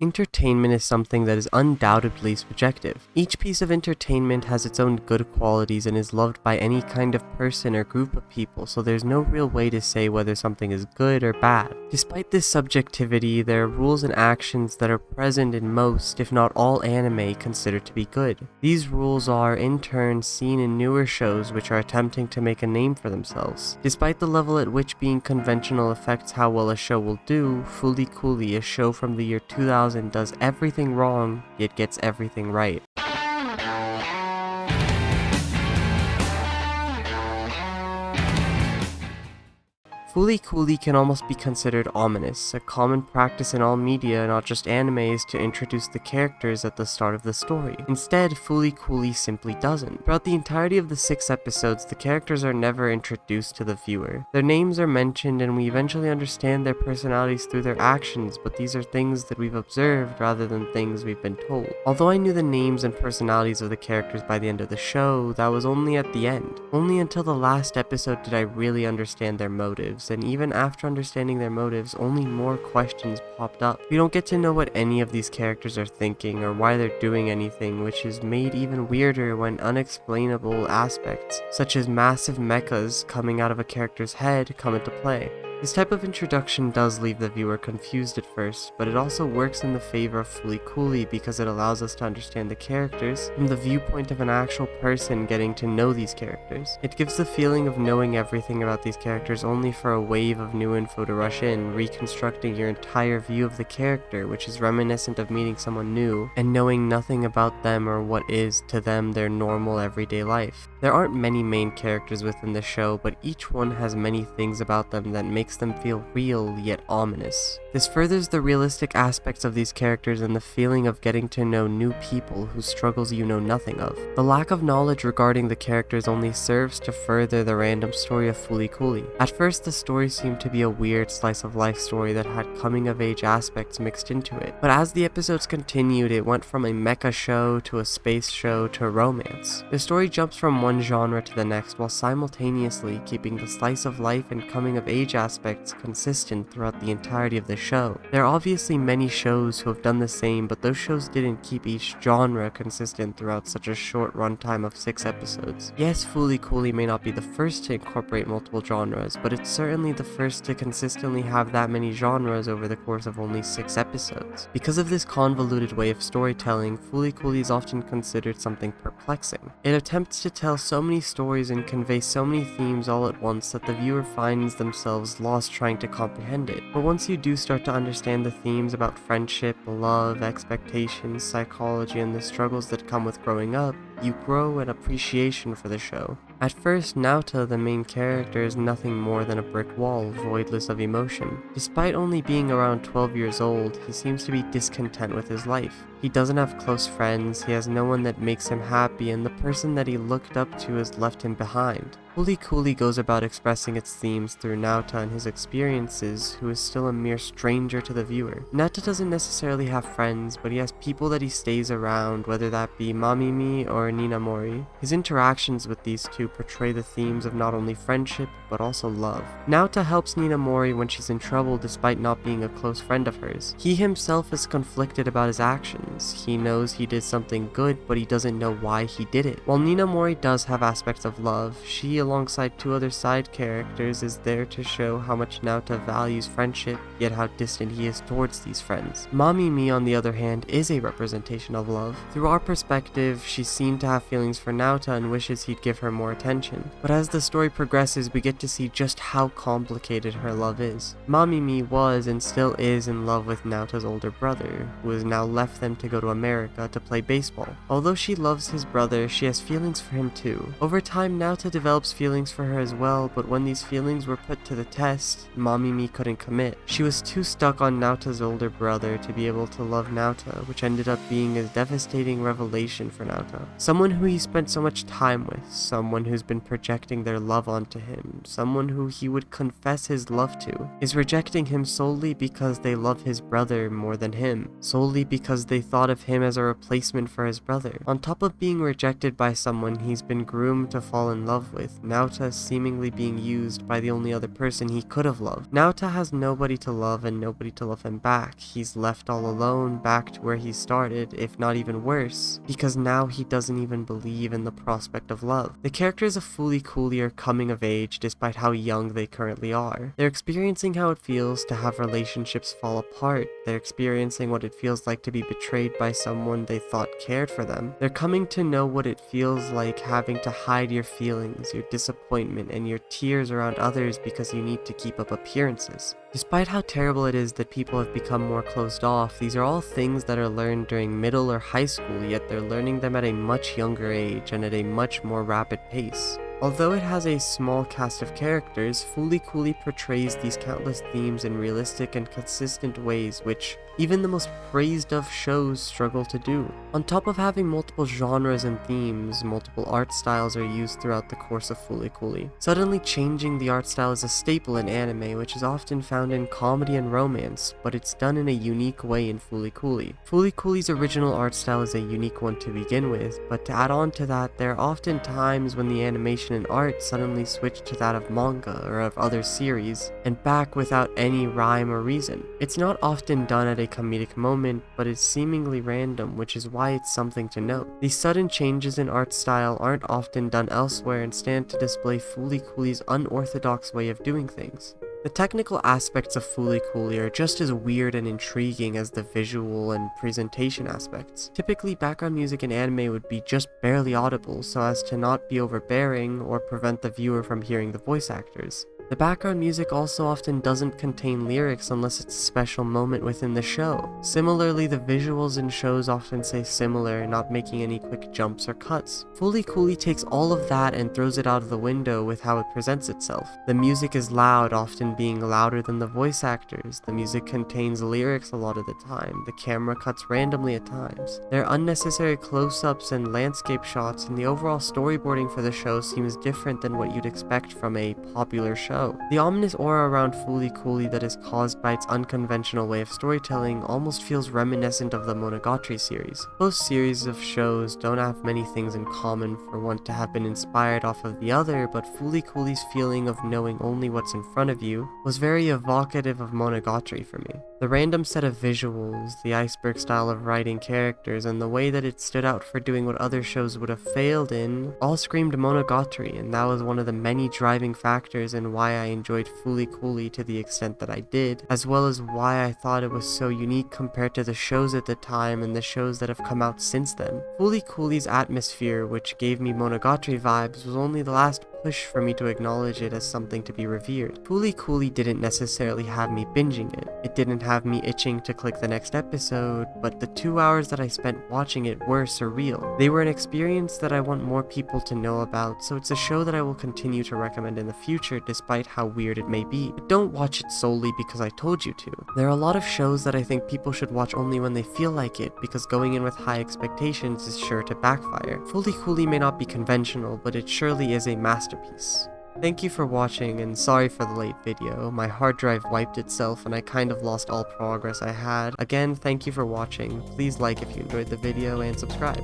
Entertainment is something that is undoubtedly subjective. Each piece of entertainment has its own good qualities and is loved by any kind of person or group of people, so there's no real way to say whether something is good or bad. Despite this subjectivity, there are rules and actions that are present in most, if not all, anime considered to be good. These rules are, in turn, seen in newer shows which are attempting to make a name for themselves. Despite the level at which being conventional affects how well a show will do, Fooly Cooly, a show from the year 2000, does everything wrong, yet gets everything right. Fooly Cooly can almost be considered ominous. A common practice in all media, not just anime, is to introduce the characters at the start of the story. Instead, Fooly Cooly simply doesn't. Throughout the entirety of the 6 episodes, the characters are never introduced to the viewer. Their names are mentioned and we eventually understand their personalities through their actions, but these are things that we've observed rather than things we've been told. Although I knew the names and personalities of the characters by the end of the show, that was only at the end. Only until the last episode did I really understand their motives. And even after understanding their motives, only more questions popped up. We don't get to know what any of these characters are thinking or why they're doing anything, which is made even weirder when unexplainable aspects, such as massive mechas coming out of a character's head, come into play. This type of introduction does leave the viewer confused at first, but it also works in the favor of Fooly Cooly because it allows us to understand the characters from the viewpoint of an actual person getting to know these characters. It gives the feeling of knowing everything about these characters only for a wave of new info to rush in, reconstructing your entire view of the character, which is reminiscent of meeting someone new and knowing nothing about them or what is, to them, their normal everyday life. There aren't many main characters within the show, but each one has many things about them that makes them feel real yet ominous. This furthers the realistic aspects of these characters and the feeling of getting to know new people whose struggles you know nothing of. The lack of knowledge regarding the characters only serves to further the random story of Fooly Cooly. At first, the story seemed to be a weird slice of life story that had coming of age aspects mixed into it, but as the episodes continued, it went from a mecha show to a space show to a romance. The story jumps from one genre to the next while simultaneously keeping the slice of life and coming of age aspects consistent throughout the entirety of the show. There are obviously many shows who have done the same, but those shows didn't keep each genre consistent throughout such a short runtime of 6 episodes. Yes, Fooly Cooly may not be the first to incorporate multiple genres, but it's certainly the first to consistently have that many genres over the course of only 6 episodes. Because of this convoluted way of storytelling, Fooly Cooly is often considered something perplexing. It attempts to tell so many stories and convey so many themes all at once that the viewer finds themselves lost trying to comprehend it. But once you do start to understand the themes about friendship, love, expectations, psychology, and the struggles that come with growing up, you grow an appreciation for the show. At first, Naota, the main character, is nothing more than a brick wall, voidless of emotion. Despite only being around 12 years old, he seems to be discontent with his life. He doesn't have close friends, he has no one that makes him happy, and the person that he looked up to has left him behind. Fooly Cooly goes about expressing its themes through Naota and his experiences, who is still a mere stranger to the viewer. Naota doesn't necessarily have friends, but he has people that he stays around, whether that be Mamimi or Ninamori. His interactions with these two portray the themes of not only friendship, but also love. Naota helps Ninamori when she's in trouble despite not being a close friend of hers. He himself is conflicted about his actions. He knows he did something good, but he doesn't know why he did it. While Ninamori does have aspects of love, she, alongside 2 other side characters, is there to show how much Naota values friendship, yet how distant he is towards these friends. Mamimi, on the other hand, is a representation of love. Through our perspective, she's seen to have feelings for Naota and wishes he'd give her more attention. But as the story progresses, we get to see just how complicated her love is. Mamimi was and still is in love with Naota's older brother, who has now left them to go to America to play baseball. Although she loves his brother, she has feelings for him too. Over time, Naota develops feelings for her as well, but when these feelings were put to the test, Mamimi couldn't commit. She was too stuck on Naota's older brother to be able to love Naota, which ended up being a devastating revelation for Naota. Someone who he spent so much time with, someone who's been projecting their love onto him, someone who he would confess his love to, is rejecting him solely because they love his brother more than him, solely because they thought of him as a replacement for his brother. On top of being rejected by someone he's been groomed to fall in love with, Naota is seemingly being used by the only other person he could have loved. Naota has nobody to love and nobody to love him back. He's left all alone, back to where he started, if not even worse, because now he doesn't even believe in the prospect of love. The characters of Fooly Cooly are coming of age despite how young they currently are. They're experiencing how it feels to have relationships fall apart. They're experiencing what it feels like to be betrayed by someone they thought cared for them. They're coming to know what it feels like having to hide your feelings, your disappointment, and your tears around others because you need to keep up appearances. Despite how terrible it is that people have become more closed off, these are all things that are learned during middle or high school, yet they're learning them at a much younger age and at a much more rapid pace. Although it has a small cast of characters, Fooly Cooly portrays these countless themes in realistic and consistent ways which even the most praised of shows struggle to do. On top of having multiple genres and themes, multiple art styles are used throughout the course of Fooly Cooly. Suddenly changing the art style is a staple in anime, which is often found in comedy and romance, but it's done in a unique way in Fooly Cooly. Fooly Cooly's original art style is a unique one to begin with, but to add on to that, there are often times when the animation and art suddenly switch to that of manga or of other series, and back without any rhyme or reason. It's not often done at a comedic moment, but it's seemingly random, which is why it's something to note. These sudden changes in art style aren't often done elsewhere and stand to display Fooly Cooly's unorthodox way of doing things. The technical aspects of Fooly Cooly are just as weird and intriguing as the visual and presentation aspects. Typically, background music in anime would be just barely audible so as to not be overbearing or prevent the viewer from hearing the voice actors. The background music also often doesn't contain lyrics unless it's a special moment within the show. Similarly, the visuals in shows often say similar, not making any quick jumps or cuts. Fooly Cooly takes all of that and throws it out of the window with how it presents itself. The music is loud, often being louder than the voice actors. The music contains lyrics a lot of the time. The camera cuts randomly at times. There are unnecessary close-ups and landscape shots, and the overall storyboarding for the show seems different than what you'd expect from a popular show. The ominous aura around Fooly Cooly that is caused by its unconventional way of storytelling almost feels reminiscent of the Monogatari series. Both series of shows don't have many things in common for one to have been inspired off of the other, but Fooly Cooly's feeling of knowing only what's in front of you was very evocative of Monogatari for me. The random set of visuals, the iceberg style of writing characters, and the way that it stood out for doing what other shows would have failed in all screamed Monogatari, and that was one of the many driving factors in why I enjoyed Fooly Cooly to the extent that I did, as well as why I thought it was so unique compared to the shows at the time and the shows that have come out since then. Fooly Cooly's atmosphere, which gave me Monogatari vibes, was only the last push for me to acknowledge it as something to be revered. Fooly Cooly didn't necessarily have me binging it. It didn't have me itching to click the next episode, but the 2 hours that I spent watching it were surreal. They were an experience that I want more people to know about, so it's a show that I will continue to recommend in the future despite how weird it may be. But don't watch it solely because I told you to. There are a lot of shows that I think people should watch only when they feel like it, because going in with high expectations is sure to backfire. Fooly Cooly may not be conventional, but it surely is a masterpiece. Thank you for watching, and sorry for the late video. My hard drive wiped itself and I kind of lost all progress I had. Again, thank you for watching. Please like if you enjoyed the video and subscribe.